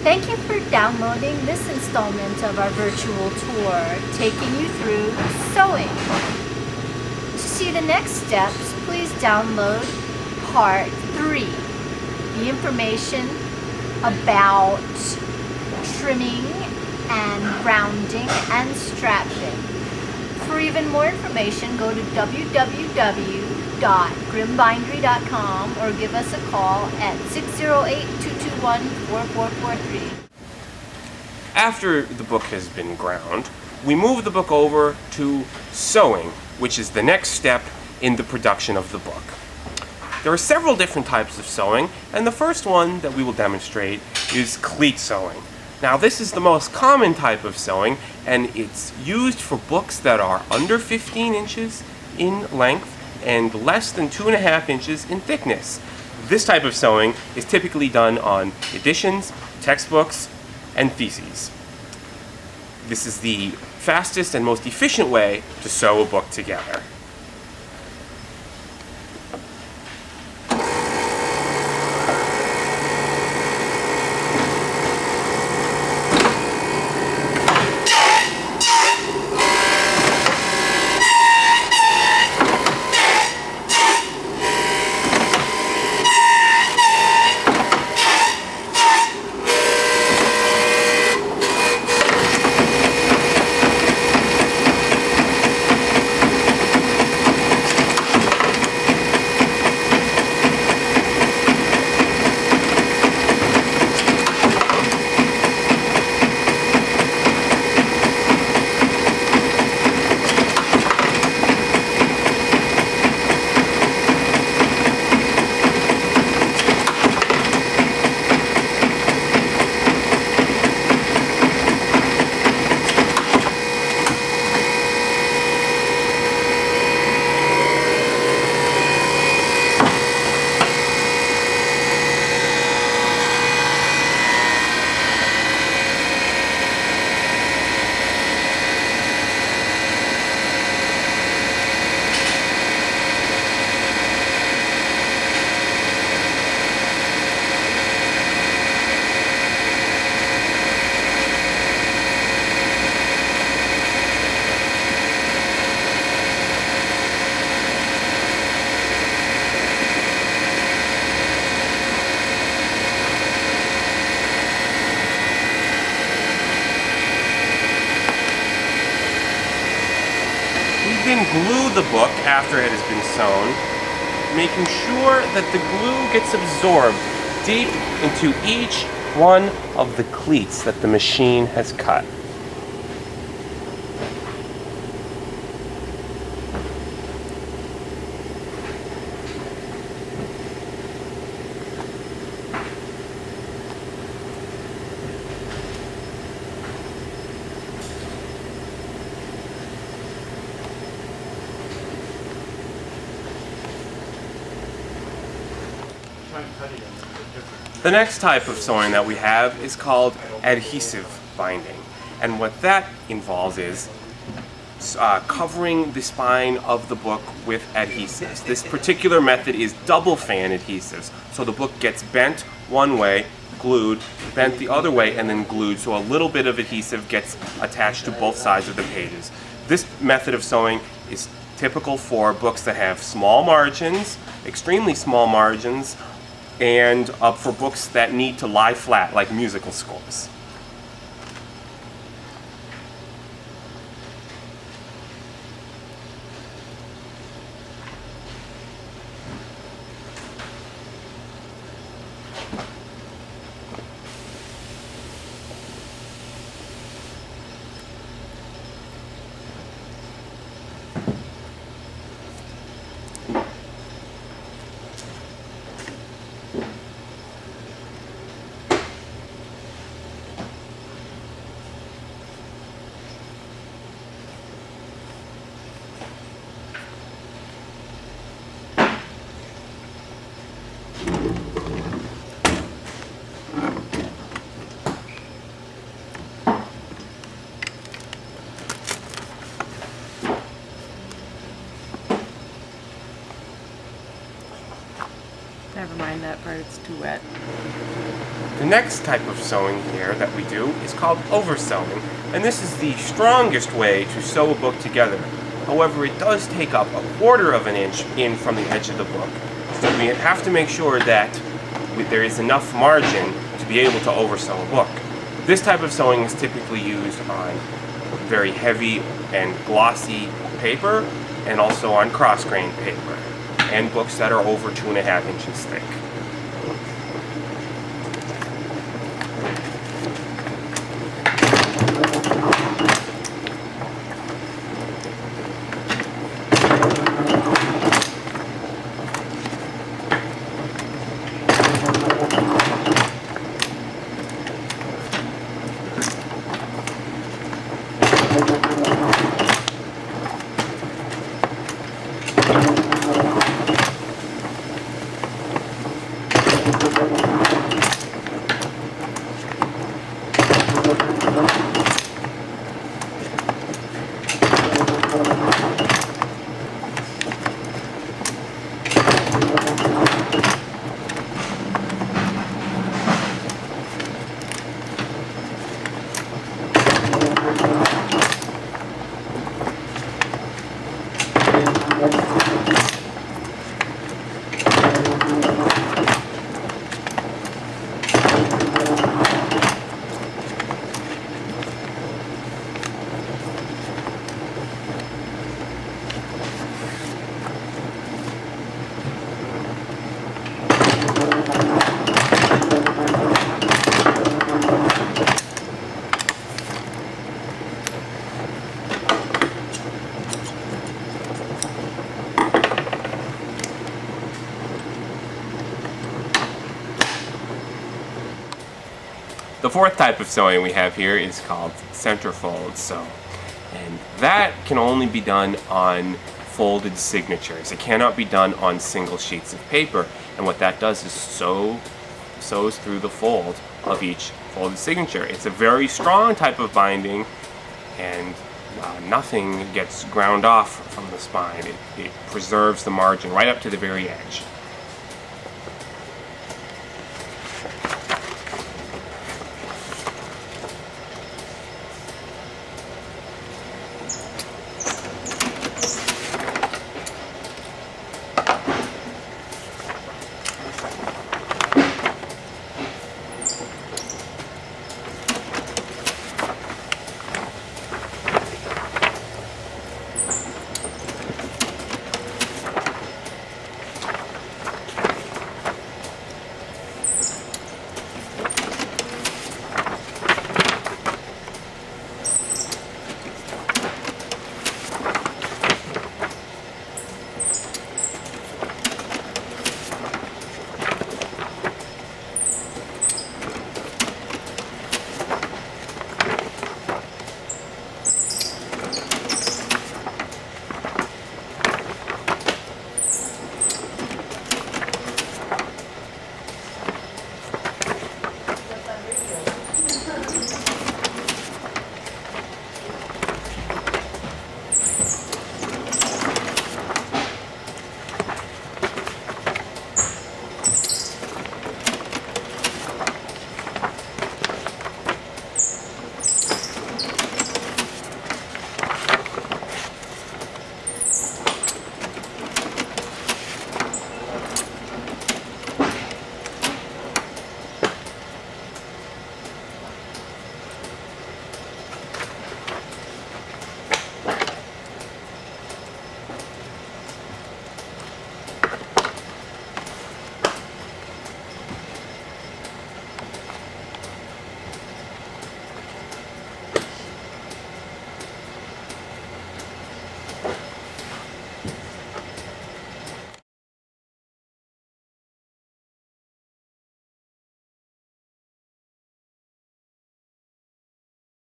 Thank you for downloading this installment of our virtual tour, taking you through sewing. To see the next steps, please download Part 3, the information about trimming and rounding and strapping. For even more information, go to www.grimmbindery.com or give us a call at 608-221-4443. After the book has been ground, we move the book over to sewing, which is the next step in the production of the book. There are several different types of sewing, and the first one that we will demonstrate is cleat sewing. Now, this is the most common type of sewing, and it's used for books that are under 15 inches in length and less than 2.5 inches in thickness. This type of sewing is typically done on editions, textbooks, and theses. This is the fastest and most efficient way to sew a book together. Then glue the book after it has been sewn, making sure that the glue gets absorbed deep into each one of the cleats that the machine has cut. The next type of sewing that we have is called adhesive binding, and what that involves is covering the spine of the book with adhesives. This particular method is double fan adhesives, so the book gets bent one way, glued, bent the other way, and then glued, so a little bit of adhesive gets attached to both sides of the pages. This method of sewing is typical for books that have small margins, extremely small margins, and for books that need to lie flat, like musical scores. Never mind that part, it's too wet. The next type of sewing here that we do is called oversewing, and this is the strongest way to sew a book together. However, it does take up 1/4 of an inch in from the edge of the book, so we have to make sure that there is enough margin to be able to oversew a book. This type of sewing is typically used on very heavy and glossy paper, and also on cross-grained paper, and books that are over 2.5 inches thick. The fourth type of sewing we have here is called centerfold sew, and that can only be done on folded signatures. It cannot be done on single sheets of paper, and what that does is sews through the fold of each folded signature. It's a very strong type of binding, and nothing gets ground off from the spine. It preserves the margin right up to the very edge.